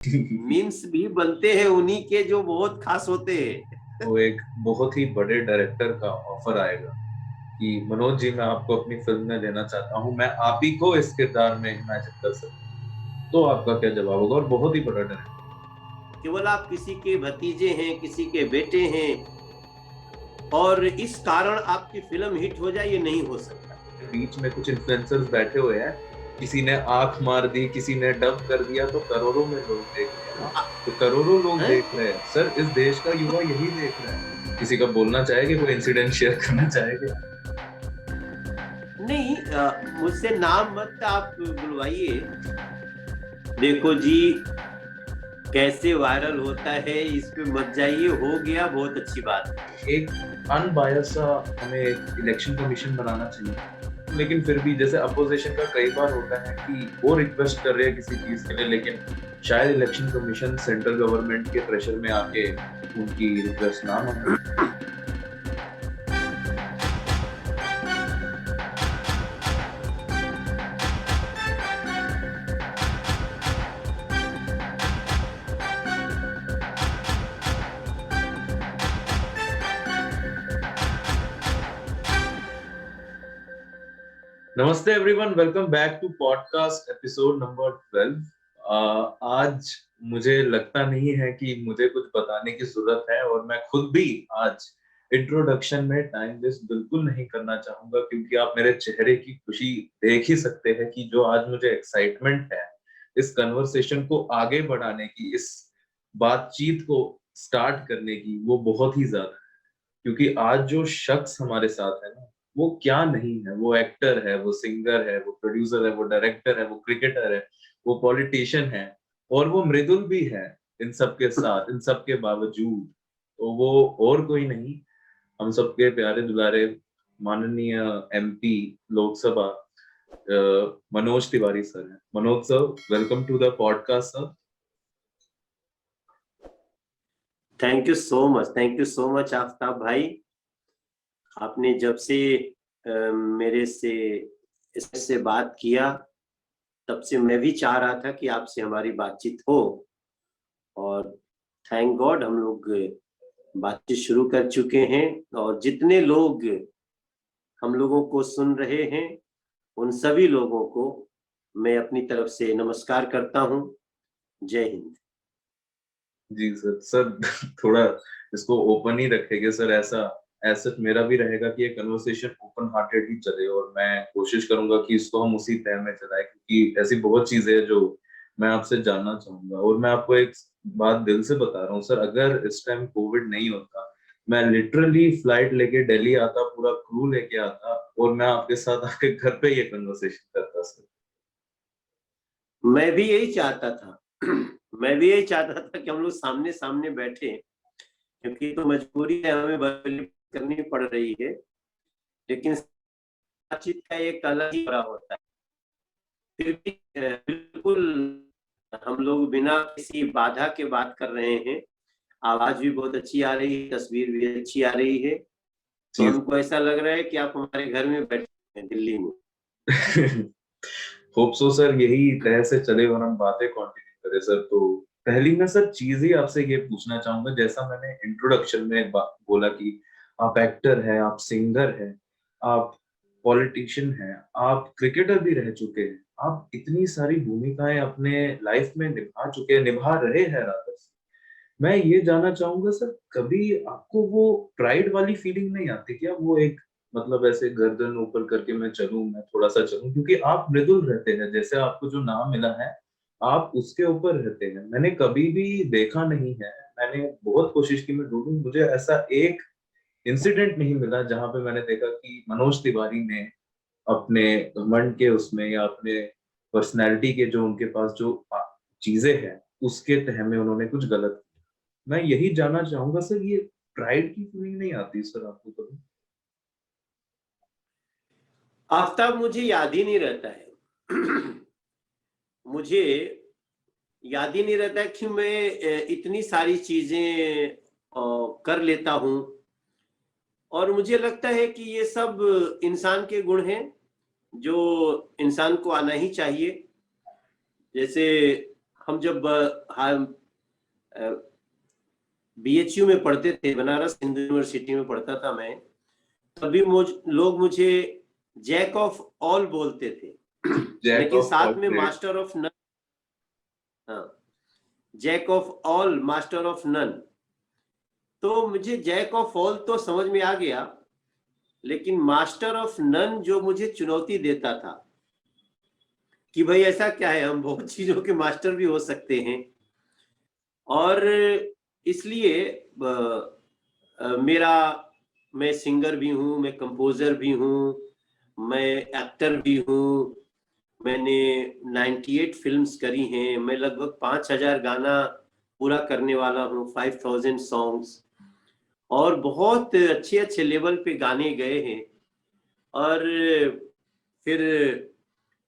Memes भी बनते हैं उन्हीं के जो बहुत खास होते हैं। वो एक बहुत ही बड़े डायरेक्टर का ऑफर आएगा कि मनोज जी मैं आपको अपनी फिल्म में लेना चाहता हूँ, मैं आप ही को इस किरदार में इमेजिन कर सकता हूँ, तो आपका क्या जवाब होगा? और बहुत ही बड़ा डायरेक्टर। केवल आप किसी के भतीजे हैं, किसी के बेटे हैं, और इस कारण आपकी फिल्म हिट हो जाए, ये नहीं हो सकता। बीच में कुछ इन्फ्लुएंसर्स बैठे हुए हैं, किसी ने आंख मार दी, किसी ने डब कर दिया, तो करोड़ों में लोग देख रहे हैं ना। तो करोड़ों लोग है? देख रहे हैं सर, इस देश का युवा यही देख रहा है। किसी का बोलना चाहेंगे, कोई इंसिडेंट शेयर करना चाहेंगे? नहीं, मुझसे नाम मत आप बुलवाइए। देखो जी, कैसे वायरल होता है इस पे मत जाइए, हो गया बहुत अच्छी बात। एक अनबायस सा हमें एक इलेक्शन कमीशन बनाना चाहिए, लेकिन फिर भी जैसे अपोजिशन का कई बार होता है कि वो रिक्वेस्ट कर रहे हैं किसी चीज के लिए, लेकिन शायद इलेक्शन कमीशन सेंट्रल गवर्नमेंट के प्रेशर में आके उनकी रिक्वेस्ट ना माने। नमस्ते everyone, welcome back to podcast episode number 12। आज मुझे लगता नहीं है कि मुझे कुछ बताने की जरूरत है, और मैं खुद भी आज इंट्रोडक्शन में टाइम वेस्ट बिल्कुल नहीं करना चाहूंगा, क्योंकि आप मेरे चेहरे की खुशी देख ही सकते हैं कि जो आज मुझे एक्साइटमेंट है इस कन्वर्सेशन को आगे बढ़ाने की, इस बातचीत को स्टार्ट करने की, वो बहुत ही ज्यादा है। क्योंकि आज जो शख्स हमारे साथ है ना, वो क्या नहीं है। वो एक्टर है, वो सिंगर है, वो प्रोड्यूसर है, वो डायरेक्टर है, वो क्रिकेटर है, वो पॉलिटिशियन है, और वो मृदुल भी है। इन सब के साथ, इन सब के बावजूद, तो वो और कोई नहीं, हम सबके प्यारे दुलारे माननीय एमपी लोकसभा मनोज तिवारी सर हैं। Manoj sir, welcome to the podcast sir. Thank you so much, thank you so much Aftab भाई। आपने जब से मेरे से इससे बात किया, तब से मैं भी चाह रहा था कि आपसे हमारी बातचीत हो, और थैंक गॉड हम लोग बातचीत शुरू कर चुके हैं। और जितने लोग हम लोगों को सुन रहे हैं, उन सभी लोगों को मैं अपनी तरफ से नमस्कार करता हूं। जय हिंद। जी सर। सर थोड़ा इसको ओपन ही रखेंगे सर। ऐसा ऐसा मेरा भी रहेगा कि ये कन्वर्सेशन ओपन हार्टेड ही चले, और मैं कोशिश करूंगा कि इसको हम उसी तय में चलाएं, क्योंकि ऐसी बहुत चीजें हैं जो मैं आपसे जानना चाहूंगा। और मैं आपको एक बात दिल से बता रहा हूँ सर, अगर इस टाइम कोविड नहीं होता, मैं लिटरली फ्लाइट लेके दिल्ली आता, पूरा क्रू लेके आता, और मैं आपके साथ आपके घर पे ये कन्वर्सेशन करता सर। मैं भी यही चाहता था। मैं भी यही चाहता था कि हम लोग सामने सामने बैठे, क्योंकि तो मजबूरी है, हमें बातचीत करनी पड़ रही है, लेकिन बातचीत का एक अलग ही बड़ा होता है। फिर भी बिल्कुल हम लोग बिना किसी बाधा के बात कर रहे हैं। आवाज भी बहुत अच्छी आ रही है, तस्वीर भी अच्छी आ रही है, तो जी। हमको ऐसा लग रहा है कि आप हमारे घर में बैठे हैं दिल्ली में। होप सो सर, यही तह से चले और हम बातें कंटिन्यू करें सर। तो पहली मैं सर चीज ही आपसे ये पूछना चाहूंगा, जैसा मैंने इंट्रोडक्शन में बोला कि आप एक्टर हैं, आप सिंगर हैं, आप पॉलिटिशियन हैं, आप क्रिकेटर भी रह चुके हैं, आप इतनी सारी भूमिकाएं अपने लाइफ में निभा चुके हैं, निभा रहे हैं रादर। मैं ये जानना चाहूंगा सर, कभी आपको वो प्राइड वाली फीलिंग नहीं आती क्या? वो एक मतलब ऐसे गर्दन ऊपर करके मैं चलूं, मैं थोड़ा सा चलूं, क्योंकि आप मृदुल रहते हैं, जैसे आपको जो नाम मिला है आप उसके ऊपर रहते हैं। मैंने कभी भी देखा नहीं है, मैंने बहुत कोशिश की मैं ढूंढूं, मुझे ऐसा एक इंसिडेंट नहीं मिला जहां पे मैंने देखा कि मनोज तिवारी ने अपने घमंड के उसमें, या अपने पर्सनैलिटी के जो उनके पास जो चीजें हैं उसके तह में उन्होंने कुछ गलत। मैं यही जानना चाहूंगा सर, ये प्राइड की फीलिंग नहीं आती सर आपको कभी? आफ्ताब, मुझे याद ही नहीं रहता है। मुझे याद ही नहीं रहता है कि मैं इतनी सारी चीजें कर लेता हूं, और मुझे लगता है कि ये सब इंसान के गुण हैं जो इंसान को आना ही चाहिए। जैसे हम जब BHU में पढ़ते थे, बनारस हिंदू यूनिवर्सिटी में पढ़ता था मैं, तभी लोग मुझे जैक ऑफ ऑल बोलते थे, लेकिन साथ में मास्टर ऑफ नन। हाँ, jack of all master of none. तो मुझे जैक ऑफ ऑल तो समझ में आ गया, लेकिन मास्टर ऑफ नन जो मुझे चुनौती देता था कि भाई ऐसा क्या है, हम बहुत चीजों के मास्टर भी हो सकते हैं। और इसलिए मैं सिंगर भी हूँ, मैं कंपोजर भी हूँ, मैं एक्टर भी हूँ। मैंने 98 फिल्म्स करी हैं, मैं लगभग 5000 गाना पूरा करने वाला हूँ, 5000 सॉन्ग्स, और बहुत अच्छे अच्छे लेवल पे गाने गए हैं। और फिर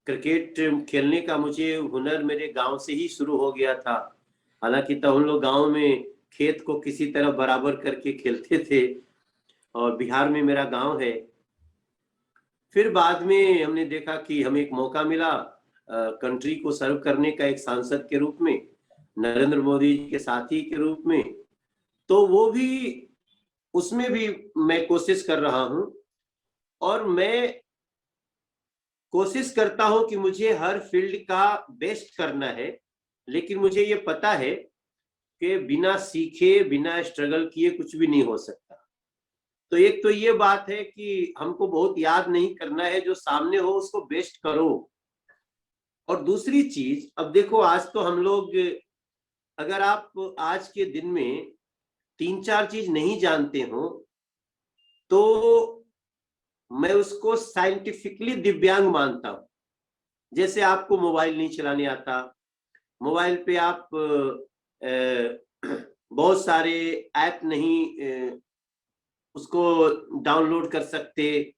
क्रिकेट खेलने का मुझे हुनर मेरे गांव से ही शुरू हो गया था। हालांकि तब हम लोग गांव में खेत को किसी तरह बराबर करके खेलते थे, और बिहार में मेरा गांव है। फिर बाद में हमने देखा कि हमें एक मौका मिला कंट्री को सर्व करने का, एक सांसद के रूप में, नरेंद्र मोदी जी के साथी के रूप में। तो वो भी, उसमें भी मैं कोशिश कर रहा हूं, और मैं कोशिश करता हूं कि मुझे हर फील्ड का बेस्ट करना है, लेकिन मुझे ये पता है कि बिना सीखे, बिना स्ट्रगल किए कुछ भी नहीं हो सकता। तो एक तो ये बात है कि हमको बहुत याद नहीं करना है, जो सामने हो उसको बेस्ट करो। और दूसरी चीज, अब देखो, आज तो हम लोग, अगर आप आज के दिन में 3-4 चीज नहीं जानते हो, तो मैं उसको साइंटिफिकली दिव्यांग मानता हूं। जैसे आपको मोबाइल नहीं चलाने आता, मोबाइल पे आप बहुत सारे ऐप नहीं उसको डाउनलोड कर सकते।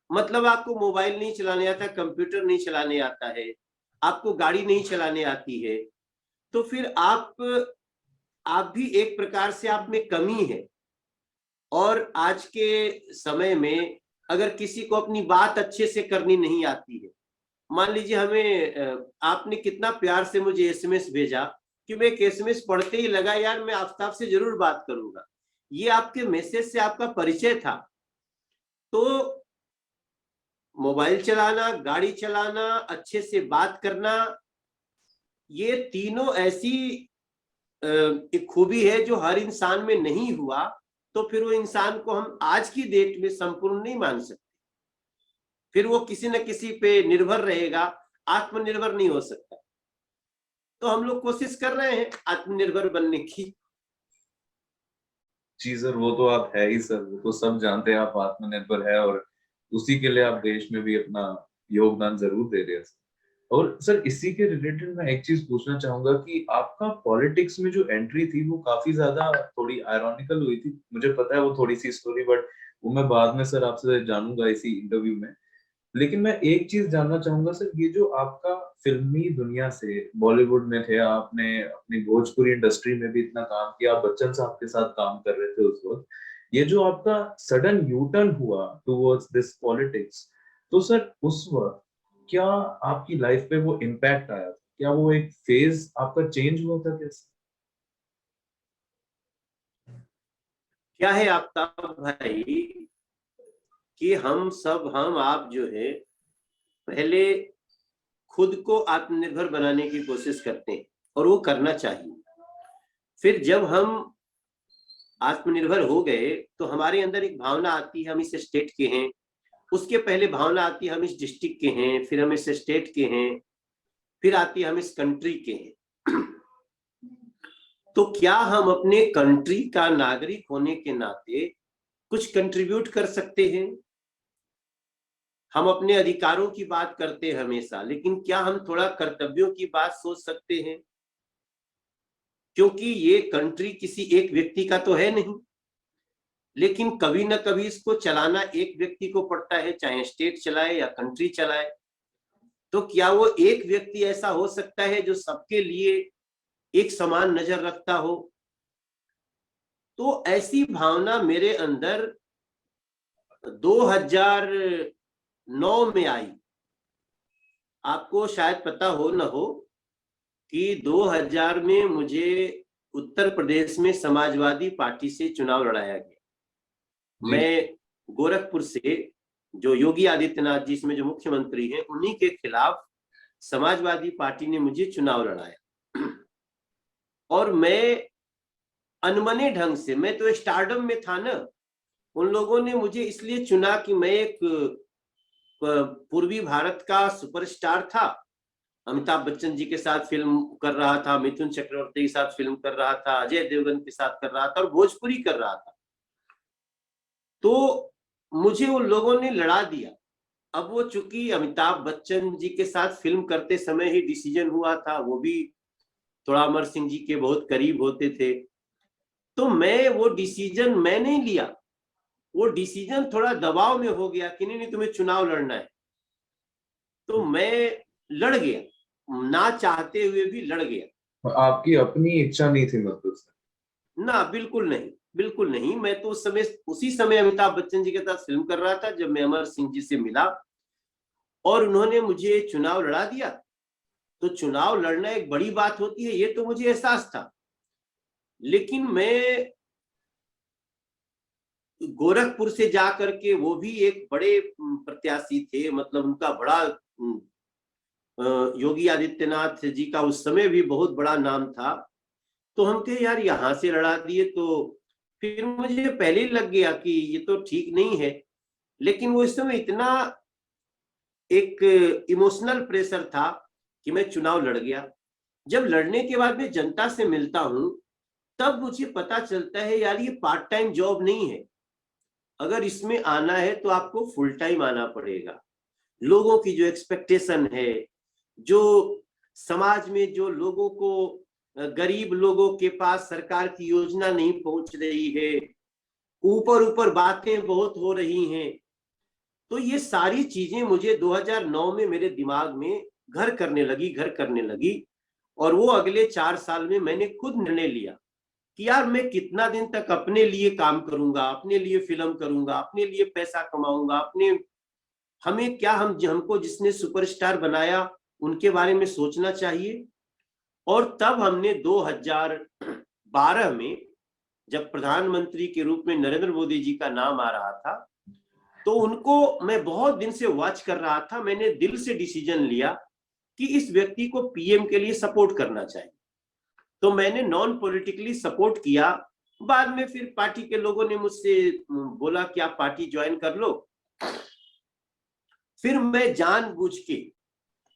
मतलब आपको मोबाइल नहीं चलाने आता, कंप्यूटर नहीं चलाने आता है, आपको गाड़ी नहीं चलाने आती है, तो फिर आप भी एक प्रकार से आप में कमी है। और आज के समय में अगर किसी को अपनी बात अच्छे से करनी नहीं आती है, मान लीजिए हमें आपने कितना प्यार से मुझे SMS भेजा कि मैं एक SMS पढ़ते ही लगा यार मैं आफ्ताब से जरूर बात करूंगा, ये आपके मैसेज से आपका परिचय था। तो मोबाइल चलाना, गाड़ी चलाना, अच्छे से बात करना, ये तीनों ऐसी एक खूबी है जो हर इंसान में नहीं हुआ, तो फिर वो इंसान को हम आज की डेट में संपूर्ण नहीं मान सकते। फिर वो किसी न किसी पे निर्भर रहेगा, आत्मनिर्भर नहीं हो सकता। तो हम लोग कोशिश कर रहे हैं आत्मनिर्भर बनने की। जी सर, वो तो आप है ही सर, वो तो सब जानते हैं आप आत्मनिर्भर है, और उसी के लिए आप देश में भी अपना योगदान जरूर दे रहे हैं सर। और सर इसी के रिलेटेड मैं एक चीज पूछना चाहूंगा कि आपका पॉलिटिक्स में जो एंट्री थी वो काफी ज्यादा थोड़ी आयरॉनिकल हुई थी। मुझे पता है वो थोड़ी सी स्टोरी, बट वो मैं बाद में सर आपसे जानूंगा इसी इंटरव्यू में। लेकिन मैं एक चीज जानना चाहूंगा सर, ये जो आपका फिल्मी दुनिया से, बॉलीवुड में थे आपने, अपनी भोजपुरी इंडस्ट्री में भी इतना काम किया, आप बच्चन साहब के साथ काम कर रहे थे उस वक्त, ये जो आपका सडन यू टर्न हुआ टुवर्ड्स दिस पॉलिटिक्स, तो सर उस वक्त क्या आपकी लाइफ पे वो इम्पैक्ट आया था? क्या वो एक फेज आपका चेंज हुआ था कैसे? क्या है आफ्ताब भाई कि हम आप जो है, पहले खुद को आत्मनिर्भर बनाने की कोशिश करते हैं, और वो करना चाहिए। फिर जब हम आत्मनिर्भर हो गए तो हमारे अंदर एक भावना आती है, हम इस स्टेट के हैं। उसके पहले भावना आती है हम इस डिस्ट्रिक्ट के हैं, फिर हम इस स्टेट के हैं, फिर आती है हम इस कंट्री के हैं। तो क्या हम अपने कंट्री का नागरिक होने के नाते कुछ कंट्रीब्यूट कर सकते हैं? हम अपने अधिकारों की बात करते हैं हमेशा, लेकिन क्या हम थोड़ा कर्तव्यों की बात सोच सकते हैं? क्योंकि ये कंट्री किसी एक व्यक्ति का तो है नहीं, लेकिन कभी ना कभी इसको चलाना एक व्यक्ति को पड़ता है, चाहे स्टेट चलाए या कंट्री चलाए। तो क्या वो एक व्यक्ति ऐसा हो सकता है जो सबके लिए एक समान नजर रखता हो? तो ऐसी भावना मेरे अंदर 2009 में आई। आपको शायद पता हो न हो, कि 2000 में मुझे उत्तर प्रदेश में समाजवादी पार्टी से चुनाव लड़ाया गया। मैं गोरखपुर से, जो योगी आदित्यनाथ जी इसमें जो मुख्यमंत्री हैं, उन्हीं के खिलाफ समाजवादी पार्टी ने मुझे चुनाव लड़ाया। और मैं अनमने ढंग से, मैं तो स्टारडम में था ना, उन लोगों ने मुझे इसलिए चुना कि मैं एक पूर्वी भारत का सुपरस्टार था। अमिताभ बच्चन जी के साथ फिल्म कर रहा था, मिथुन चक्रवर्ती के साथ फिल्म कर रहा था, अजय देवगन के साथ कर रहा था और भोजपुरी कर रहा था। तो मुझे उन लोगों ने लड़ा दिया। अब वो चूंकि अमिताभ बच्चन जी के साथ फिल्म करते समय ही डिसीजन हुआ था, वो भी थोड़ा अमर सिंह जी के बहुत करीब होते थे, तो मैं वो डिसीजन मैं नहीं लिया, वो डिसीजन थोड़ा दबाव में हो गया कि नहीं तुम्हें चुनाव लड़ना है। तो मैं लड़ गया, ना चाहते हुए भी लड़ गया। आपकी अपनी इच्छा नहीं थी मतलब से? ना, बिल्कुल नहीं, बिल्कुल नहीं। मैं तो उस समय, उसी समय अमिताभ बच्चन जी के साथ फिल्म कर रहा था जब मैं अमर सिंह जी से मिला और उन्होंने मुझे चुनाव लड़ा दिया। तो चुनाव लड़ना एक बड़ी बात होती है, ये तो मुझे एहसास था। लेकिन मैं गोरखपुर से जा करके, वो भी एक बड़े प्रत्याशी थे, मतलब उनका बड़ा योगी आदित्यनाथ जी का उस समय भी बहुत बड़ा नाम था। तो हम कहे यार यहाँ से लड़ा दिए, तो फिर मुझे पहले ही लग गया कि ये तो ठीक नहीं है। लेकिन वो इस समय इतना एक इमोशनल प्रेशर था कि मैं चुनाव लड़ गया। जब लड़ने के बाद मैं जनता से मिलता हूं, तब मुझे पता चलता है यार ये पार्ट टाइम जॉब नहीं है। अगर इसमें आना है तो आपको फुल टाइम आना पड़ेगा। लोगों की जो एक्सपेक्टेशन है, जो समाज में जो लोगों को, गरीब लोगों के पास सरकार की योजना नहीं पहुंच रही है, ऊपर ऊपर बातें बहुत हो रही हैं, तो ये सारी चीजें मुझे 2009 में मेरे दिमाग में घर करने लगी। और वो अगले 4 साल में मैंने खुद निर्णय लिया कि यार मैं कितना दिन तक अपने लिए काम करूंगा, अपने लिए फिल्म करूंगा, अपने लिए पैसा कमाऊंगा, अपने, हमें क्या, हमको जिसने सुपरस्टार बनाया उनके बारे में सोचना चाहिए। और तब हमने 2012 में, जब प्रधानमंत्री के रूप में नरेंद्र मोदी जी का नाम आ रहा था, तो उनको मैं बहुत दिन से वॉच कर रहा था। मैंने दिल से डिसीजन लिया कि इस व्यक्ति को पीएम के लिए सपोर्ट करना चाहिए। तो मैंने नॉन पॉलिटिकली सपोर्ट किया। बाद में फिर पार्टी के लोगों ने मुझसे बोला कि आप पार्टी ज्वाइन कर लो। फिर मैं जानबूझ के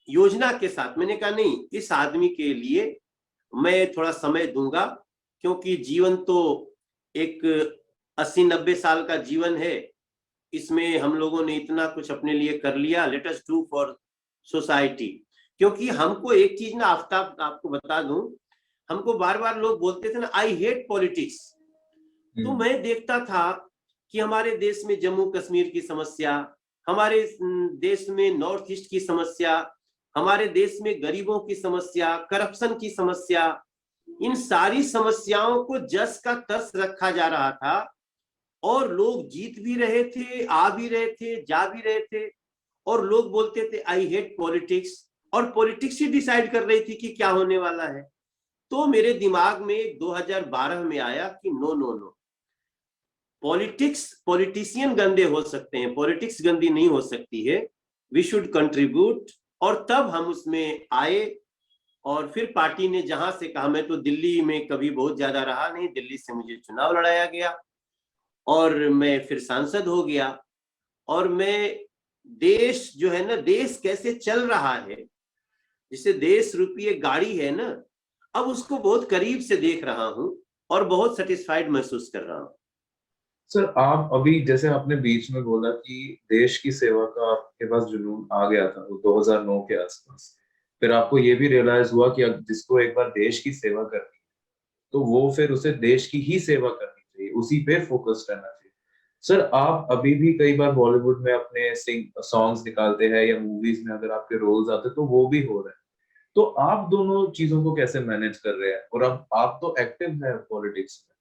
योजना के साथ, मैंने कहा नहीं, इस आदमी के लिए मैं थोड़ा समय दूंगा, क्योंकि जीवन तो एक 80-90 साल का जीवन है, इसमें हम लोगों ने इतना कुछ अपने लिए कर लिया, let us do for society. क्योंकि हमको एक चीज ना, आफ्ताब आपको बता दूं, हमको बार बार लोग बोलते थे ना, आई हेट पॉलिटिक्स। तो मैं देखता था कि हमारे देश में जम्मू कश्मीर की समस्या, हमारे देश में नॉर्थ ईस्ट की समस्या, हमारे देश में गरीबों की समस्या, करप्शन की समस्या, इन सारी समस्याओं को जस का तस रखा जा रहा था। और लोग जीत भी रहे थे, आ भी रहे थे, जा भी रहे थे, और लोग बोलते थे आई हेट पॉलिटिक्स, और पॉलिटिक्स ही डिसाइड कर रही थी कि क्या होने वाला है। तो मेरे दिमाग में 2012 में आया कि no no no, politics, politician गंदे हो सकते हैं, पॉलिटिक्स गंदी नहीं हो सकती है, वी शुड कंट्रीब्यूट। और तब हम उसमें आए। और फिर पार्टी ने जहां से कहा, मैं तो दिल्ली में कभी बहुत ज्यादा रहा नहीं, दिल्ली से मुझे चुनाव लड़ाया गया और मैं फिर सांसद हो गया। और मैं देश जो है ना, देश कैसे चल रहा है, जिसे देश रूपी एक गाड़ी है ना, अब उसको बहुत करीब से देख रहा हूं और बहुत सेटिस्फाइड महसूस कर रहा हूं। सर, आप अभी जैसे आपने बीच में बोला कि देश की सेवा का आपके पास जुनून आ गया था वो 2009 के आसपास, फिर आपको ये भी रियलाइज हुआ कि अब जिसको एक बार देश की सेवा करनी है तो वो फिर उसे देश की ही सेवा करनी चाहिए, उसी पे फोकस रहना चाहिए। सर, आप अभी भी कई बार बॉलीवुड में अपने सिंग सॉन्ग्स निकालते हैं या मूवीज में अगर आपके रोल्स आते हैं तो वो भी हो रहे हैं, तो आप दोनों चीजों को कैसे मैनेज कर रहे हैं? और अब आप तो एक्टिव हैं पॉलिटिक्स में।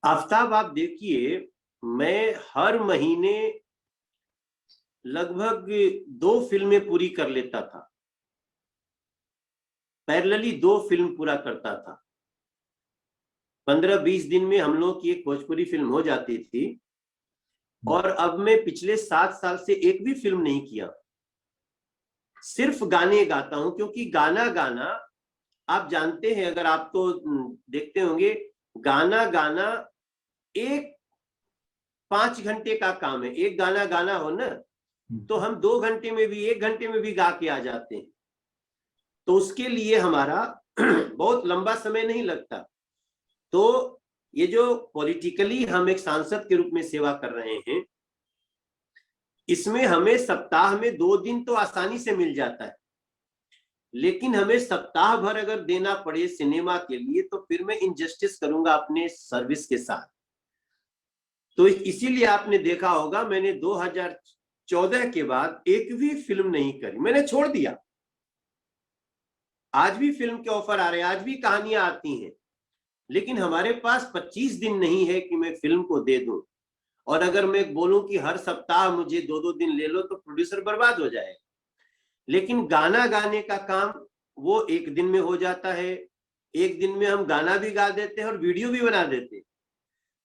आफ्ताब, आप देखिए, मैं हर महीने लगभग 2 फिल्में पूरी कर लेता था। पैरेलली 2 फिल्म पूरा करता था। 15-20 दिन में हम लोग की एक भोजपुरी फिल्म हो जाती थी। और अब मैं पिछले 7 साल से एक भी फिल्म नहीं किया, सिर्फ गाने गाता हूं। क्योंकि गाना गाना, आप जानते हैं, अगर आप तो देखते होंगे, गाना गाना एक 5 घंटे का काम है। एक गाना गाना हो ना, तो हम 2 घंटे में भी, 1 घंटे में भी गा के आ जाते हैं। तो उसके लिए हमारा बहुत लंबा समय नहीं लगता। तो ये जो पॉलिटिकली हम एक सांसद के रूप में सेवा कर रहे हैं, इसमें हमें सप्ताह में 2 दिन तो आसानी से मिल जाता है, लेकिन हमें सप्ताह भर अगर देना पड़े सिनेमा के लिए, तो फिर मैं इनजस्टिस करूंगा अपने सर्विस के साथ। तो इसीलिए आपने देखा होगा, मैंने 2014 के बाद एक भी फिल्म नहीं करी, मैंने छोड़ दिया। आज भी फिल्म के ऑफर आ रहे हैं, आज भी कहानियां आती हैं, लेकिन हमारे पास 25 दिन नहीं है कि मैं फिल्म को दे दूं। और अगर मैं बोलूं कि हर सप्ताह मुझे 2-2 दिन ले लो, तो प्रोड्यूसर बर्बाद हो जाएगा। लेकिन गाना गाने का काम वो 1 दिन में हो जाता है। 1 दिन में हम गाना भी गा देते हैं और वीडियो भी बना देते हैं।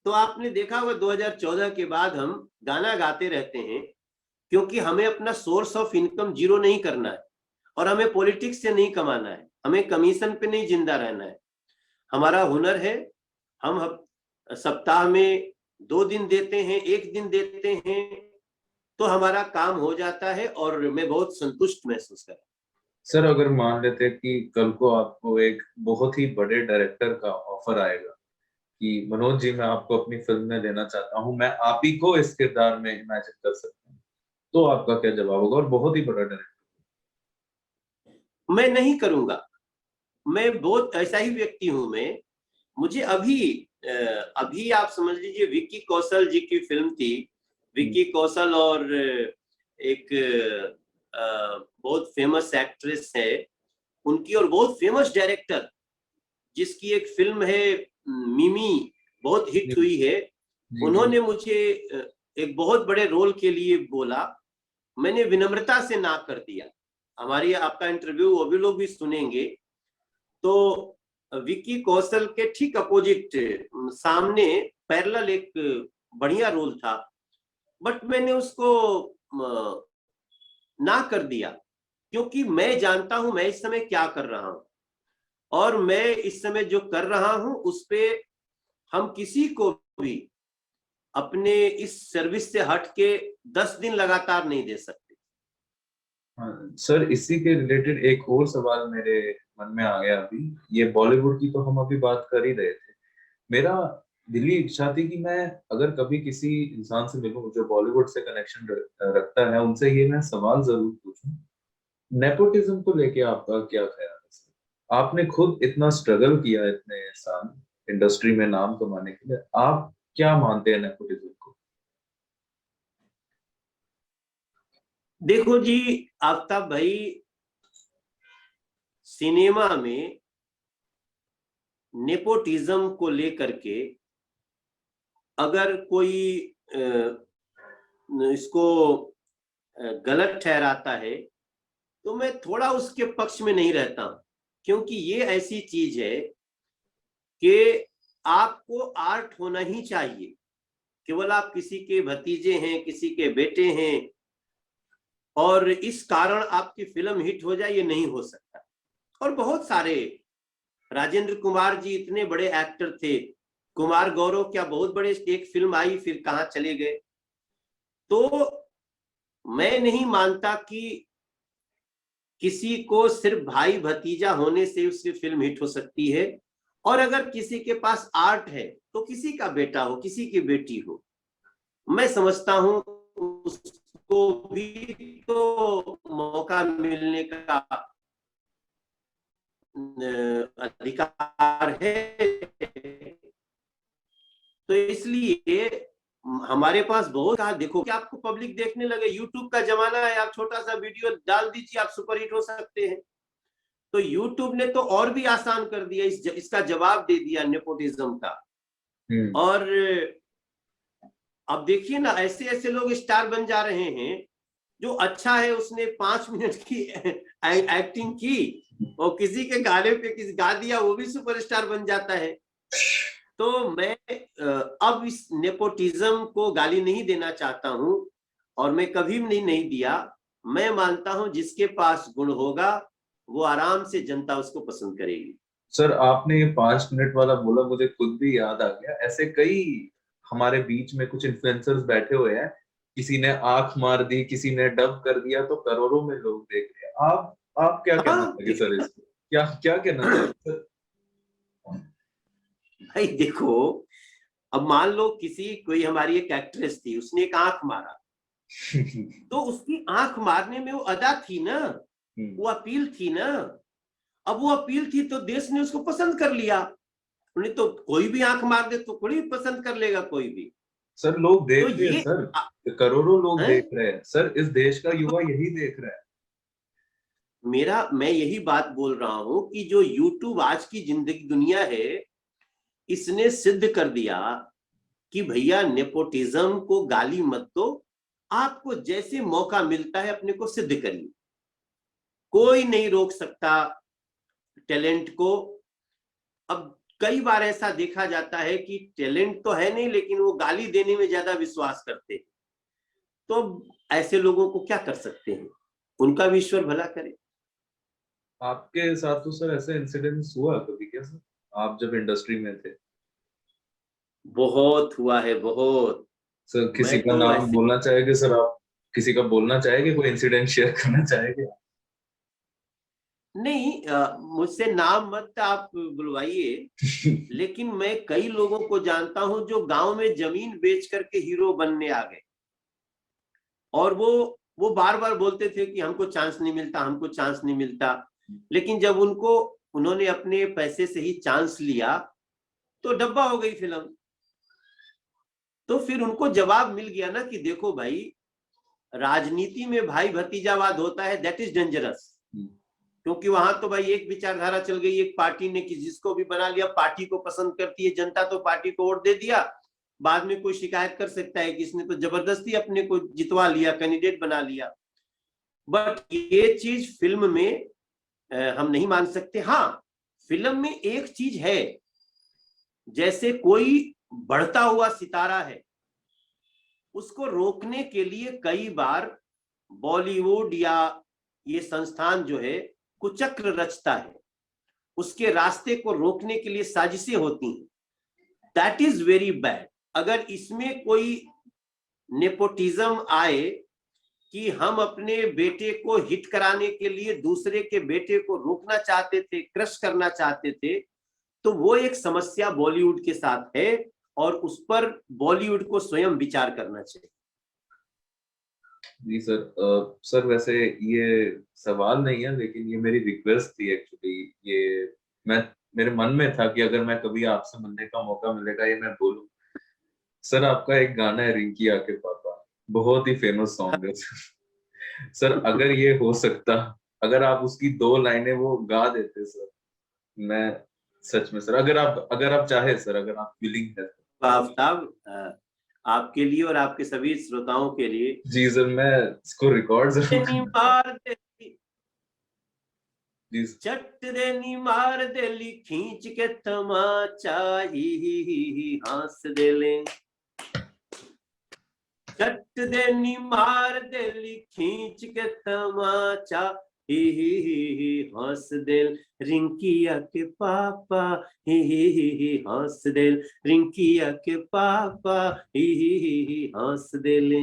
तो आपने देखा होगा 2014 के बाद हम गाना गाते रहते हैं, क्योंकि हमें अपना सोर्स ऑफ इनकम जीरो नहीं करना है, और हमें पॉलिटिक्स से नहीं कमाना है, हमें कमीशन पे नहीं जिंदा रहना है। हमारा हुनर है, हम सप्ताह में 2 दिन देते हैं, 1 दिन देते हैं, तो हमारा काम हो जाता है और मैं बहुत संतुष्ट महसूस कर रहा हूं। सर, अगर मान लेते कि कल को आपको एक बहुत ही बड़े डायरेक्टर का ऑफर आएगा कि मनोज जी, मैं आपको अपनी फिल्म में लेना चाहता हूं, मैं आप ही को इस किरदार में इमेजिन कर सकता हूं, तो आपका क्या जवाब होगा? और बहुत ही बड़ा डायरेक्टर। मैं नहीं करूंगा। मैं बहुत ऐसा ही व्यक्ति हूं। मैं मुझे अभी आप समझ लीजिए, विक्की कौशल जी की फिल्म थी। विक्की कौशल और एक बहुत फेमस एक्ट्रेस है उनकी, और बहुत फेमस डायरेक्टर जिसकी एक फिल्म है मिमी, बहुत हिट हुई है। उन्होंने मुझे एक बहुत बड़े रोल के लिए बोला, मैंने विनम्रता से ना कर दिया। हमारी आपका इंटरव्यू वो भी लोग भी सुनेंगे। तो विक्की कौशल के ठीक अपोजिट सामने पैरेलल एक बढ़िया रोल था, बट मैंने उसको ना कर दिया, क्योंकि मैं जानता हूं मैं इस समय क्या कर रहा हूं, और मैं इस समय जो कर रहा हूं उस पे हम किसी को भी अपने इस सर्विस से हट के 10 दिन लगातार नहीं दे सकते। सर, इसी के रिलेटेड एक और सवाल मेरे मन में आ गया अभी। ये बॉलीवुड की तो हम अभी बात कर ही रहे थे। मेरा दिली इच्छा थी कि मैं अगर कभी किसी इंसान से मिलूं जो बॉलीवुड से कनेक्शन रखता है, उनसे ये मैं सवाल जरूर पूछूं, नेपोटिज्म को लेके आपका क्या ख्याल है सर? आपने खुद इतना स्ट्रगल किया इतने साल इंडस्ट्री में नाम कमाने के लिए, आप क्या मानते हैं नेपोटिज्म को? देखो जी आफ्ताब भाई, सिनेमा में नेपोटिज्म को लेकर के अगर कोई इसको गलत ठहराता है, तो मैं थोड़ा उसके पक्ष में नहीं रहता हूं। क्योंकि ये ऐसी चीज है कि आपको आर्ट होना ही चाहिए। केवल आप किसी के भतीजे हैं, किसी के बेटे हैं, और इस कारण आपकी फिल्म हिट हो जाए, ये नहीं हो सकता। और बहुत सारे, राजेंद्र कुमार जी इतने बड़े एक्टर थे, कुमार गौरव क्या बहुत बड़े, एक फिल्म आई फिर कहां चले गए। तो मैं नहीं मानता कि किसी को सिर्फ भाई भतीजा होने से उसकी फिल्म हिट हो सकती है। और अगर किसी के पास आर्ट है, तो किसी का बेटा हो, किसी की बेटी हो, मैं समझता हूं उसको भी तो मौका मिलने का अधिकार है। तो इसलिए हमारे पास बहुत कहा, देखो कि आपको पब्लिक देखने लगे, यूट्यूब का जमाना है, आप छोटा सा वीडियो डाल दीजिए, आप सुपर हिट हो सकते हैं। तो यूट्यूब ने तो और भी आसान कर दिया, इसका जवाब दे दिया नेपोटिज्म का। और अब देखिए ना, ऐसे ऐसे लोग स्टार बन जा रहे हैं जो अच्छा है उसने 5 मिनट की एक्टिंग की और किसी के गाने पे किसी गा दिया, वो भी सुपरस्टार बन जाता है। तो मैं अब इस नेपोटिज्म को गाली नहीं देना चाहता हूं, और मैं कभी भी नहीं दिया। मैं मानता हूं जिसके पास गुण होगा वो आराम से जनता उसको पसंद करेगी। सर आपने ये 5 मिनट वाला बोला, मुझे खुद भी याद आ गया। ऐसे कई हमारे बीच में कुछ इन्फ्लुएंसर्स बैठे हुए हैं, किसी ने आंख मार दी, किसी ने डब कर दिया, तो करोड़ों में लोग देख रहे हैं। आप क्या कहना हाँ चाहेंगे सर इसको? क्या क्या कहना चाहेंगे सर? भाई देखो, अब मान लो किसी कोई हमारी एक एक्ट्रेस थी, उसने एक आंख मारा, तो उसकी आंख मारने में वो अदा थी ना, वो अपील थी ना। अब वो अपील थी तो देश ने उसको पसंद कर लिया। नहीं तो कोई भी आंख मार दे तो कोई पसंद कर लेगा कोई भी। सर लोग तो देख रहे हैं ये सर, करोड़ों लोग है, देख रहे हैं सर, इस देश का युवा यही देख रहा है। मैं यही बात बोल रहा हूं कि जो यूट्यूब आज की जिंदगी दुनिया है, इसने सिद्ध कर दिया कि भैया नेपोटिज्म को गाली मत दो, आपको जैसे मौका मिलता है अपने को सिद्ध करिए। कोई नहीं रोक सकता टैलेंट को। अब कई बार ऐसा देखा जाता है कि टैलेंट तो है नहीं, लेकिन वो गाली देने में ज्यादा विश्वास करते हैं। तो ऐसे लोगों को क्या कर सकते हैं, उनका भी ईश्वर भला करे। आपके साथ तो सर ऐसे इंसिडेंट्स हुआ कभी क्या सर, आप जब इंडस्ट्री में थे? बहुत हुआ है, बहुत। सर किसी मैं का तो नाम ऐसे बोलना चाहेंगे सर आप? किसी का बोलना चाहेंगे, कोई इंसिडेंट शेयर करना चाहेंगे? नहीं, मुझसे नाम मत आप बुलवाइए, लेकिन मैं कई लोगों को जानता हूं जो गांव में जमीन बेच करके हीरो बनने आ गए। और वो बार बार बोलते थे कि हमको चांस नहीं मिलता, हमको चांस नहीं मिलता। लेकिन जब उन्होंने अपने पैसे से ही चांस लिया तो डब्बा हो गई फिल्म। तो फिर उनको जवाब मिल गया ना कि देखो भाई, राजनीति में भाई भतीजावाद होता है, दैट इज डेंजरस। क्योंकि वहां तो भाई एक विचारधारा चल गई एक पार्टी ने कि जिसको भी बना लिया, पार्टी को पसंद करती है जनता, तो पार्टी को वोट दे दिया। बाद में कोई शिकायत कर सकता है कि इसने तो जबरदस्ती अपने को जितवा लिया, कैंडिडेट बना लिया। बट ये चीज फिल्म में हम नहीं मान सकते। हाँ, फिल्म में एक चीज है, जैसे कोई बढ़ता हुआ सितारा है, उसको रोकने के लिए कई बार बॉलीवुड या ये संस्थान जो है कुचक्र रचता है, उसके रास्ते को रोकने के लिए साजिशें होती हैं। That is very bad. अगर इसमें कोई नेपोटिज्म आए कि हम अपने बेटे को हिट कराने के लिए दूसरे के बेटे को रोकना चाहते थे, क्रश करना चाहते थे, तो वो एक समस्या बॉलीवुड के साथ है, और उस पर बॉलीवुड को स्वयं विचार करना चाहिए। जी सर, सर वैसे ये सवाल नहीं है, लेकिन ये मेरी रिक्वेस्ट थी एक्चुअली। ये मैं मेरे मन में था कि अगर मैं कभी आपसे मिलने का मौका मिलेगा, ये मैं बोलूं। सर आपका एक गाना है रिंकी आके पापा, बहुत ही फेमस सॉन्ग है सर। अगर ये हो सकता, अगर आप उसकी 2 लाइनें वो गा देते सर, मैं सच में सर, अगर आप चाहे सर, अगर आप विलिंग है। आफ्ताब, आपके लिए और आपके सभी श्रोताओं के लिए। जी सर, मैं इसको रिकॉर्ड जरूर करूंगा। मार देली, जी चट देनी मार देली खींच के तमाचा, ही हंस देले। चट देनी मार देली खींच के तमाचा, ही हंस देल रिंकिया के पापा, ही हंस देल रिंकिया के पापा, ही हंस देले।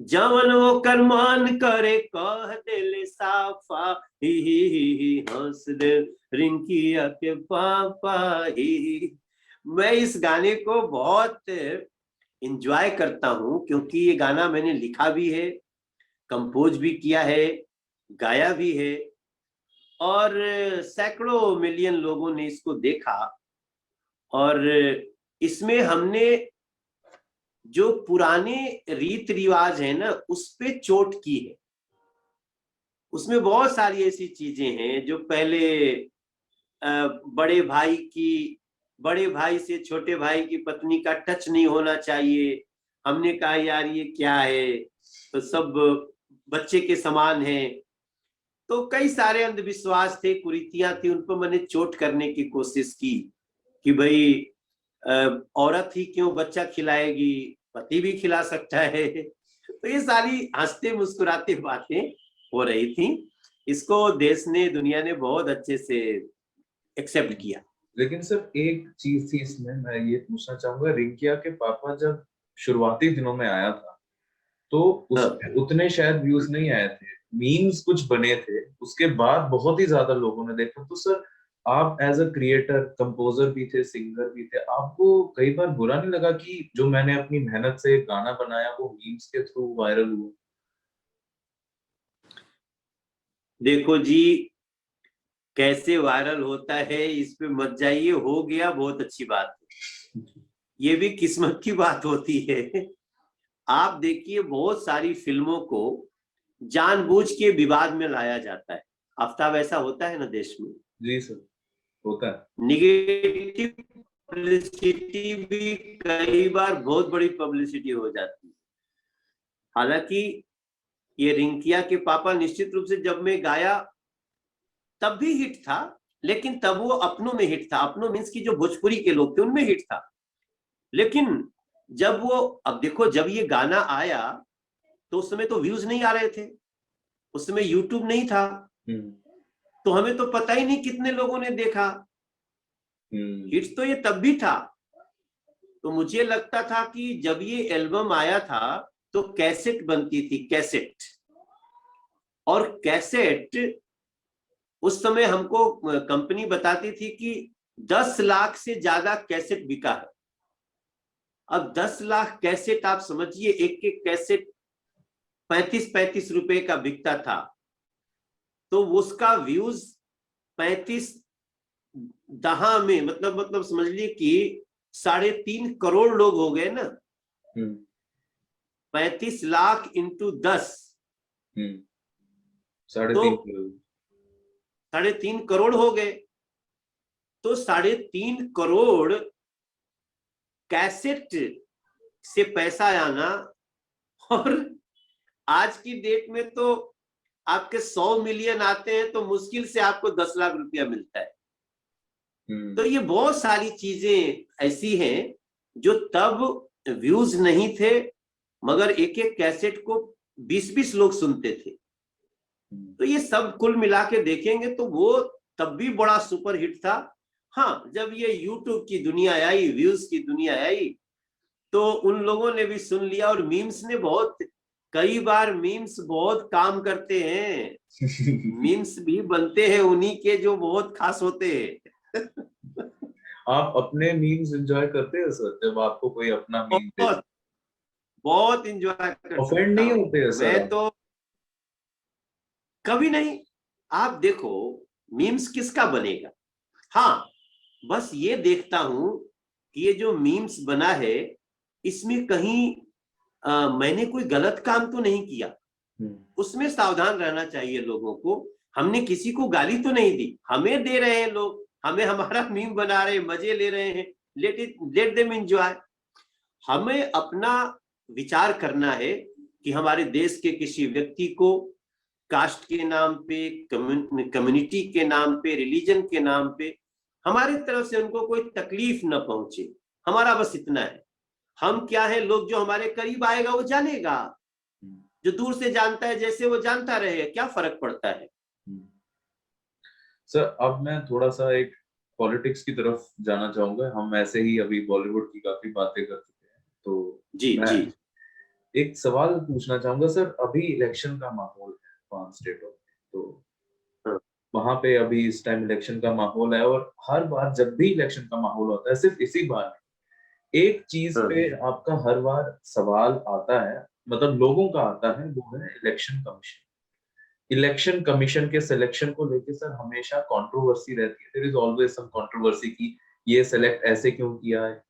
जवन वो करमान करे कह देले साफा, ही हंस दे रिंकिया के पापा, ही। मैं इस गाने को बहुत इंजॉय करता हूं, क्योंकि ये गाना मैंने लिखा भी है, कंपोज भी किया है, गाया भी है, और सैकड़ों मिलियन लोगों ने इसको देखा। और इसमें हमने जो पुराने रीत रिवाज है ना, उस पे चोट की है। उसमें बहुत सारी ऐसी चीजें हैं जो पहले बड़े भाई की, बड़े भाई से छोटे भाई की पत्नी का टच नहीं होना चाहिए। हमने कहा यार ये क्या है, तो सब बच्चे के समान है। तो कई सारे अंधविश्वास थे, कुरीतियां थी, उन पर मैंने चोट करने की कोशिश की कि भाई औरत ही क्यों बच्चा खिलाएगी, पति भी खिला सकता है। तो ये सारी हंसते मुस्कुराते बातें हो रही थी। इसको देश ने, दुनिया ने बहुत अच्छे से एक्सेप्ट किया। लेकिन सर एक चीज थी इसमें, मैं ये पूछना चाहूंगा, रिंकिया के पापा जब शुरुआती दिनों में आया था तो उस हाँ, पे उतने शायद व्यूज नहीं आए थे, मीम्स कुछ बने थे, उसके बाद बहुत ही ज्यादा लोगों ने देखा। तो सर आप एज अ क्रिएटर, कंपोजर भी थे, सिंगर भी थे, आपको कई बार बुरा नहीं लगा कि जो मैंने अपनी मेहनत से एक गाना बनाया वो मीम्स के थ्रू वायरल हुआ? देखो जी, कैसे वायरल होता है इस पे मत जाइए, हो गया बहुत अच्छी बात है। ये भी किस्मत की बात होती है। आप देखिए, बहुत सारी फिल्मों को जानबूझ के विवाद में लाया जाता है। आफ्ताब, ऐसा होता है ना देश में। जी सर, होता है। निगेटिव पब्लिसिटी भी कई बार बहुत बड़ी पब्लिसिटी हो जाती है। हालांकि ये रिंकिया के पापा निश्चित रूप से जब मैं गाया तब भी हिट था, लेकिन तब वो अपनों में हिट था। अपनों मीन्स की जो भोजपुरी के लोग थे उनमें हिट था। लेकिन जब वो, अब देखो, जब ये गाना आया तो उस समय तो व्यूज नहीं आ रहे थे, उस समय यूट्यूब नहीं था, हम्म। तो हमें तो पता ही नहीं कितने लोगों ने देखा। हम्म। हिट तो ये तब भी था। तो मुझे लगता था कि जब ये एल्बम आया था तो कैसेट बनती थी, कैसेट। और कैसेट उस समय हमको कंपनी बताती थी कि 10 लाख से ज्यादा कैसेट बिका है। अब 10 लाख कैसेट, आप समझिए, एक एक कैसेट 35-35 रुपए का बिकता था। तो उसका व्यूज 35 दहा में, मतलब समझ लीजिए कि 3.5 करोड़ लोग हो गए ना। हम्म। 35 लाख इंटू 10, हम्म। साढ़े तो तीन करोड़ 3.5 करोड़ हो गए। तो 3.5 करोड़ कैसेट से पैसा आना, और आज की डेट में तो आपके 100 मिलियन आते हैं तो मुश्किल से आपको 10 लाख रुपया मिलता है। तो ये बहुत सारी चीजें ऐसी हैं जो तब व्यूज नहीं थे, मगर एक एक कैसेट को 20-20 लोग सुनते थे। तो ये सब कुल मिला के देखेंगे तो वो तब भी बड़ा सुपर हिट था। हाँ, जब ये यूट्यूब की दुनिया आई, व्यूज की दुनिया आई, तो उन लोगों ने भी सुन लिया। और मीम्स ने बहुत, कई बार मीम्स बहुत काम करते हैं। मीम्स भी बनते हैं उन्हीं के जो बहुत खास होते हैं। आप अपने मीम्स एंजॉय करते हैं सर, जब आपको कोई अपना मीम भेज? बहुत बहुत इंजॉय ऑफेंड करता नहीं हूँ होते हैं सर मैं आप? तो। कभी नहीं। आप देखो, मीम्स किसका बनेगा। हाँ, बस ये देखता हूं कि ये जो मीम्स बना है इसमें कहीं मैंने कोई गलत काम तो नहीं किया। हम्म। उसमें सावधान रहना चाहिए लोगों को। हमने किसी को गाली तो नहीं दी, हमें दे रहे हैं लोग, हमें हमारा मीम बना रहे हैं, मजे ले रहे हैं। Let them enjoy. हमें अपना विचार करना है कि हमारे देश के किसी व्यक्ति को कास्ट के नाम पे, कम्युनिटी के नाम पे, रिलीजन के नाम पे हमारी तरफ से उनको कोई तकलीफ न पहुंचे। हमारा बस इतना है। हम क्या है, लोग जो हमारे करीब आएगा वो जानेगा, जो दूर से जानता है जैसे वो जानता रहे, क्या फर्क पड़ता है। हम्म। सर अब मैं थोड़ा सा एक पॉलिटिक्स की तरफ जाना चाहूंगा। हम ऐसे ही अभी बॉलीवुड की काफी बातें कर चुके हैं, तो जी मैं जी। एक सवाल पूछना चाहूंगा सर। अभी इलेक्शन का माहौल है 5 स्टेटों में, तो हाँ, वहां पे अभी इस टाइम इलेक्शन का माहौल है, और हर बार जब भी इलेक्शन का माहौल होता है, सिर्फ इसी बार नहीं, एक चीज पे हाँ, आपका हर बार सवाल आता है, मतलब लोगों का आता है, वो है इलेक्शन कमीशन। इलेक्शन कमीशन के सिलेक्शन को लेके सर हमेशा कंट्रोवर्सी रहती है। There is always some controversy कि ये सिलेक्ट ऐसे क्यों किया है,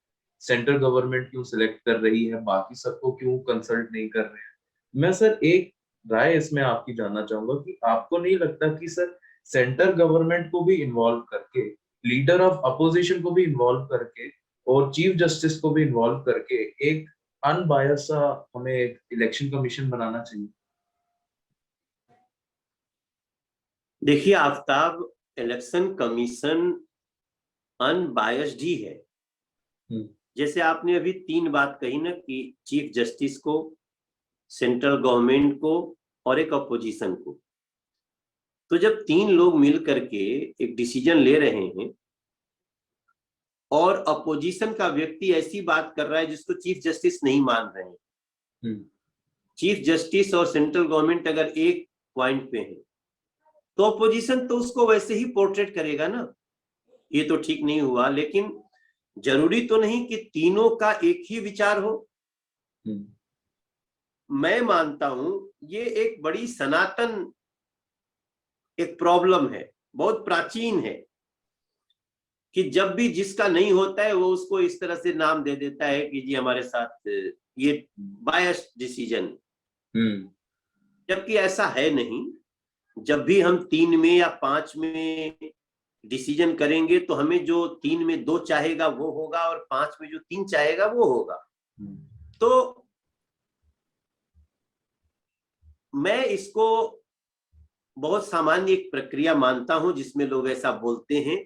सेंट्रल गवर्नमेंट क्यों सिलेक्ट कर रही है, बाकी सबको क्यों कंसल्ट नहीं कर रहे हैं। मैं सर एक राय इसमें आपकी जानना चाहूंगा कि आपको नहीं लगता कि सर सेंट्रल गवर्नमेंट को भी इन्वॉल्व करके, लीडर ऑफ अपोजिशन को भी इन्वॉल्व करके, और चीफ जस्टिस को भी इन्वॉल्व करके एक अनबायस सा हमें एक इलेक्शन कमीशन बनाना चाहिए? देखिए आफ्ताब, इलेक्शन कमीशन अनबायस्ड ही है। जैसे आपने अभी 3 बात कही ना कि चीफ जस्टिस को, सेंट्रल गवर्नमेंट को और एक अपोजिशन को। तो जब 3 लोग मिल करके एक डिसीजन ले रहे हैं और अपोजिशन का व्यक्ति ऐसी बात कर रहा है जिसको चीफ जस्टिस नहीं मान रहे हैं, चीफ जस्टिस और सेंट्रल गवर्नमेंट अगर एक पॉइंट पे है तो अपोजिशन तो उसको वैसे ही पोर्ट्रेट करेगा ना, ये तो ठीक नहीं हुआ। लेकिन जरूरी तो नहीं कि तीनों का एक ही विचार हो। मैं मानता हूं ये एक बड़ी सनातन एक प्रॉब्लम है, बहुत प्राचीन है, कि जब भी जिसका नहीं होता है वो उसको इस तरह से नाम दे देता है कि जी हमारे साथ ये बायस्ड डिसीजन, जबकि ऐसा है नहीं। जब भी हम 3 में या 5 में डिसीजन करेंगे तो हमें जो 3 में 2 चाहेगा वो होगा और 5 में जो 3 चाहेगा वो होगा। तो मैं इसको बहुत सामान्य एक प्रक्रिया मानता हूं जिसमें लोग ऐसा बोलते हैं।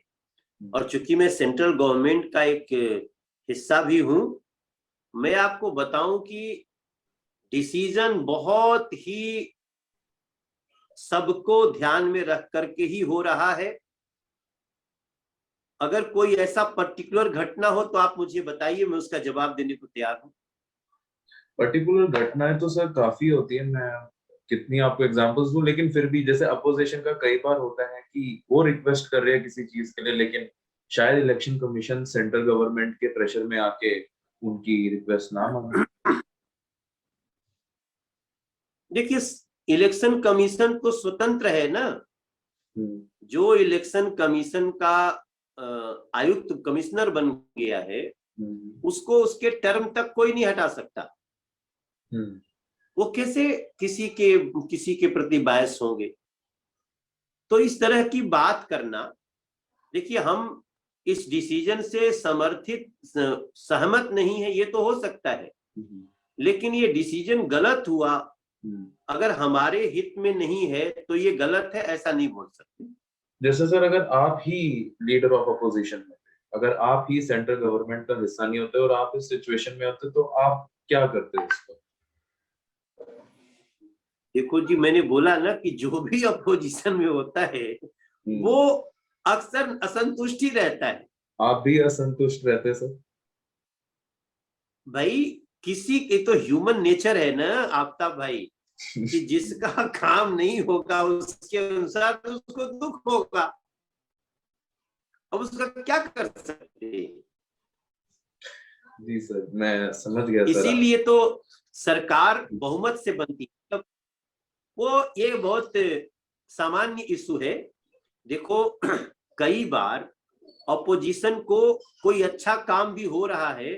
और चूंकि मैं सेंट्रल गवर्नमेंट का एक हिस्सा भी हूं, मैं आपको बताऊं कि डिसीजन बहुत ही सबको ध्यान में रख करके ही हो रहा है। अगर कोई ऐसा पर्टिकुलर घटना हो तो आप मुझे बताइए, मैं उसका जवाब देने को तैयार हूं। पर्टिकुलर घटनाएं तो सर काफी होती है, मैं कितनी आपको एग्जांपल्स दूं, लेकिन फिर भी जैसे अपोजिशन का कई बार होता है कि वो रिक्वेस्ट कर रहे हैं किसी चीज के लिए, लेकिन शायद इलेक्शन कमीशन सेंट्रल गवर्नमेंट के प्रेशर में आके उनकी रिक्वेस्ट ना माने। देखिए इलेक्शन कमीशन तो स्वतंत्र है ना। जो इलेक्शन कमीशन का आयुक्त कमिश्नर बन गया है उसको उसके टर्म तक कोई नहीं हटा सकता। वो कैसे किसी के प्रति बायस होंगे? तो इस तरह की बात करना, देखिए हम इस डिसीजन से सहमत नहीं है, ये तो हो सकता है, लेकिन ये डिसीजन गलत हुआ अगर हमारे हित में नहीं है तो ये गलत है, ऐसा नहीं बोल सकते। जैसे सर अगर आप ही लीडर ऑफ अपोजिशन में, अगर आप ही सेंट्रल गवर्नमेंट का हिस्सा नहीं होते और आप इस सिचुएशन में होते तो आप क्या करते इसको? देखो जी, मैंने बोला ना कि जो भी अपोजिशन में होता है वो अक्सर असंतुष्टि रहता है। आप भी असंतुष्ट रहते सर? भाई किसी के तो ह्यूमन नेचर है ना आफ्ताब भाई, कि जिसका काम नहीं होगा उसके अनुसार तो उसको दुख होगा। अब उसका क्या कर सकते हैं? जी सर, मैं समझ गया सर। इसीलिए तो सरकार बहुमत से बनती है। वो ये बहुत सामान्य इशू है। देखो कई बार अपोजिशन को कोई अच्छा काम भी हो रहा है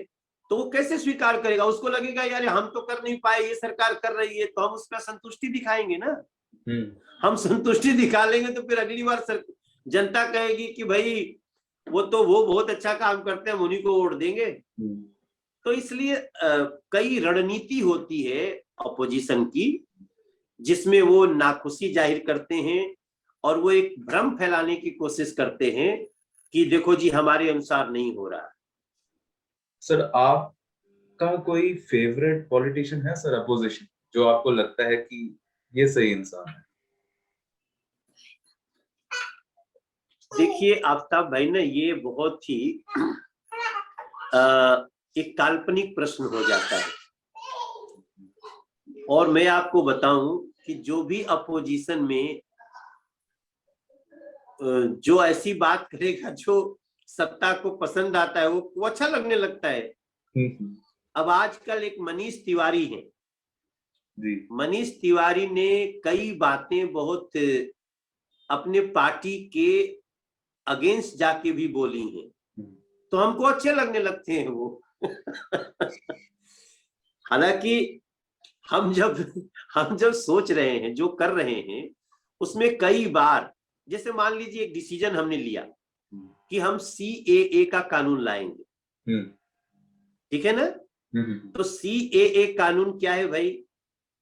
तो वो कैसे स्वीकार करेगा? उसको लगेगा यार हम तो कर नहीं पाए, ये सरकार कर रही है, तो हम उसका संतुष्टि दिखाएंगे ना। हम संतुष्टि दिखा लेंगे तो फिर अगली बार जनता कहेगी कि भाई वो बहुत अच्छा काम करते हैं, हम उन्हीं को वोट देंगे। तो इसलिए कई रणनीति होती है अपोजिशन की जिसमें वो नाखुशी जाहिर करते हैं और वो एक भ्रम फैलाने की कोशिश करते हैं कि देखो जी हमारे अनुसार नहीं हो रहा। सर आपका कोई फेवरेट पॉलिटिशियन है सर अपोजिशन, जो आपको लगता है कि ये सही इंसान है? देखिए आफ्ताब भाई ना, ये बहुत ही एक काल्पनिक प्रश्न हो जाता है। और मैं आपको बताऊं कि जो भी अपोजिशन में जो ऐसी बात करेगा जो सत्ता को पसंद आता है वो अच्छा लगने लगता है। अब आजकल एक मनीष तिवारी है जी। मनीष तिवारी ने कई बातें बहुत अपने पार्टी के अगेंस्ट जाके भी बोली हैं, तो हमको अच्छे लगने लगते हैं वो। हालांकि हम जब सोच रहे हैं, जो कर रहे हैं, उसमें कई बार जैसे मान लीजिए एक डिसीजन हमने लिया कि हम CAA का कानून लाएंगे, ठीक है ना? तो CAA कानून क्या है भाई?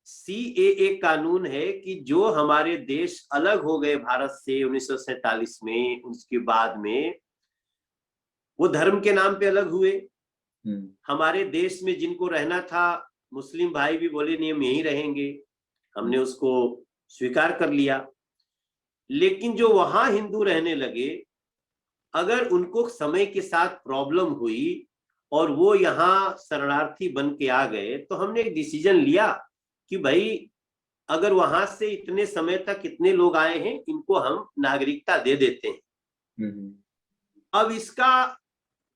CAA कानून है कि जो हमारे देश अलग हो गए भारत से 1947 में, उसके बाद में वो धर्म के नाम पे अलग हुए। हमारे देश में जिनको रहना था, मुस्लिम भाई भी बोले नहीं हम यहीं रहेंगे, हमने उसको स्वीकार कर लिया। लेकिन जो वहां हिंदू रहने लगे, अगर उनको समय के साथ प्रॉब्लम हुई और वो यहाँ शरणार्थी बन के आ गए, तो हमने एक डिसीजन लिया कि भाई अगर वहां से इतने समय तक इतने लोग आए हैं, इनको हम नागरिकता दे देते हैं। अब इसका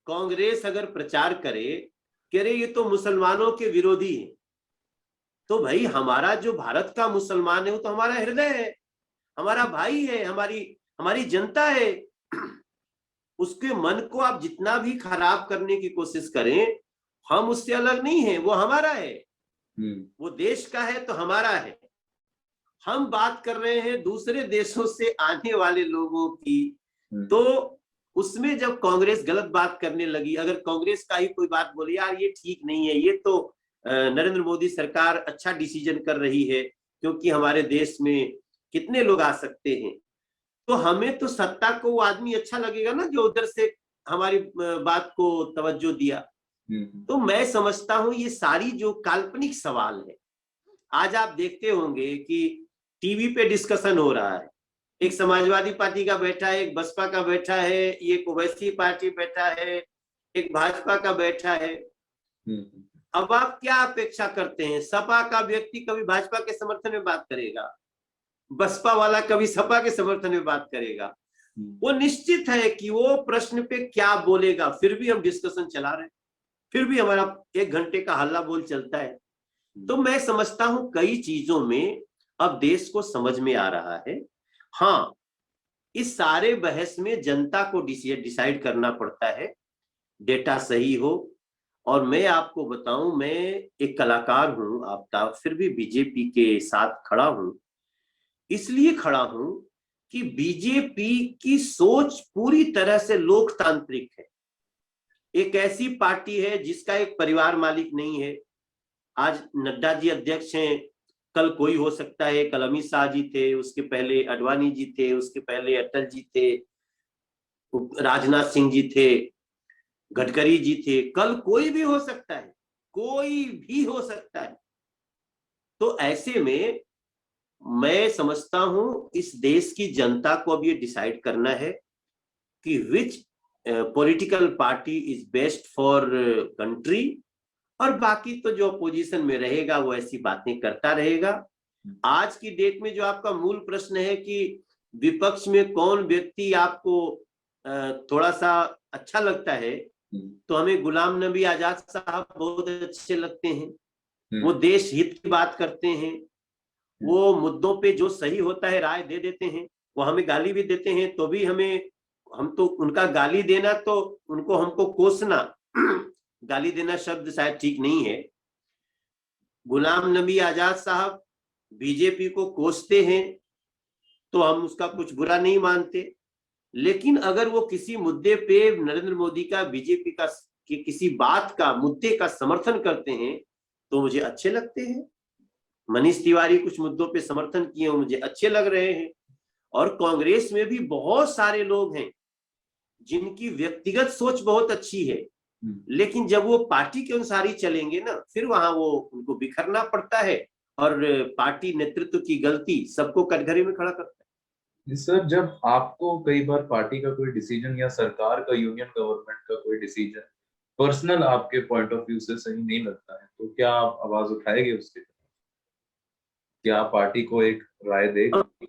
कांग्रेस अगर प्रचार करे कि अरे ये तो मुसलमानों के विरोधी है, तो भाई हमारा जो भारत का मुसलमान है वो तो हमारा हृदय है, हमारा भाई है, हमारी जनता है। उसके मन को आप जितना भी खराब करने की कोशिश करें, हम उससे अलग नहीं है, वो हमारा है, वो देश का है तो हमारा है। हम बात कर रहे हैं दूसरे देशों से आने वाले लोगों की, तो उसमें जब कांग्रेस गलत बात करने लगी, अगर कांग्रेस का ही कोई बात बोले यार ये ठीक नहीं है, ये तो नरेंद्र मोदी सरकार अच्छा डिसीजन कर रही है क्योंकि हमारे देश में कितने लोग आ सकते हैं, तो हमें तो सत्ता को वो आदमी अच्छा लगेगा ना जो उधर से हमारी बात को तवज्जो दिया। तो मैं समझता हूं ये सारी जो काल्पनिक सवाल है, आज आप देखते होंगे कि टीवी पे डिस्कशन हो रहा है, एक समाजवादी पार्टी का बैठा है, एक बसपा का बैठा है, एक ओवैसी पार्टी बैठा है, एक भाजपा का बैठा है। अब आप क्या अपेक्षा करते हैं? सपा का व्यक्ति कभी भाजपा के समर्थन में बात करेगा, बसपा वाला कभी सपा के समर्थन में बात करेगा। वो निश्चित है कि वो प्रश्न पे क्या बोलेगा। फिर भी हम डिस्कशन चला रहे हैं, फिर भी हमारा 1 घंटे का हल्ला बोल चलता है। तो मैं समझता हूं कई चीजों में अब देश को समझ में आ रहा है। हाँ, इस सारे बहस में जनता को डिसाइड करना पड़ता है, डेटा सही हो। और मैं आपको बताऊं, मैं एक कलाकार हूं आफ्ताब, फिर भी बीजेपी के साथ खड़ा हूं। इसलिए खड़ा हूं कि बीजेपी की सोच पूरी तरह से लोकतांत्रिक है। एक ऐसी पार्टी है जिसका एक परिवार मालिक नहीं है। आज नड्डा जी अध्यक्ष हैं, कल कोई हो सकता है, कल अमित शाह जी थे, उसके पहले अडवाणी जी थे, उसके पहले अटल जी थे, राजनाथ सिंह जी थे, गडकरी जी थे, कल कोई भी हो सकता है, कोई भी हो सकता है। तो ऐसे में मैं समझता हूं इस देश की जनता को अब ये डिसाइड करना है कि विच political party is best for country, और बाकी तो जो अपोजिशन में रहेगा वो ऐसी बातें करता रहेगा। आज की डेट में जो आपका मूल प्रश्न है कि विपक्ष में कौन व्यक्ति आपको थोड़ा सा अच्छा लगता है, तो हमें गुलाम नबी आजाद साहब बहुत अच्छे लगते हैं। वो देश हित की बात करते हैं, वो मुद्दों पे जो सही होता है राय दे देते हैं। वो हमें गाली भी देते हैं तो भी हम तो उनका गाली देना, तो उनको हमको कोसना गाली देना शब्द शायद ठीक नहीं है। गुलाम नबी आजाद साहब बीजेपी को कोसते हैं तो हम उसका कुछ बुरा नहीं मानते, लेकिन अगर वो किसी मुद्दे पे नरेंद्र मोदी का, बीजेपी का किसी बात का, मुद्दे का समर्थन करते हैं तो मुझे अच्छे लगते हैं। मनीष तिवारी कुछ मुद्दों पे समर्थन किए, वो मुझे अच्छे लग रहे हैं। और कांग्रेस में भी बहुत सारे लोग हैं जिनकी व्यक्तिगत सोच बहुत अच्छी है, लेकिन जब वो पार्टी के अनुसार ही चलेंगे ना, फिर वहां वो उनको बिखरना पड़ता है और पार्टी नेतृत्व की गलती सबको कटघरे में खड़ा करता है। सर, जब आपको कई बार पार्टी का कोई डिसीजन या सरकार का, यूनियन गवर्नमेंट का कोई डिसीजन पर्सनल आपके पॉइंट ऑफ व्यू से सही नहीं लगता है, तो क्या आप आवाज उठाएंगे उसके खिलाफ? क्या आप पार्टी को एक राय देंगे?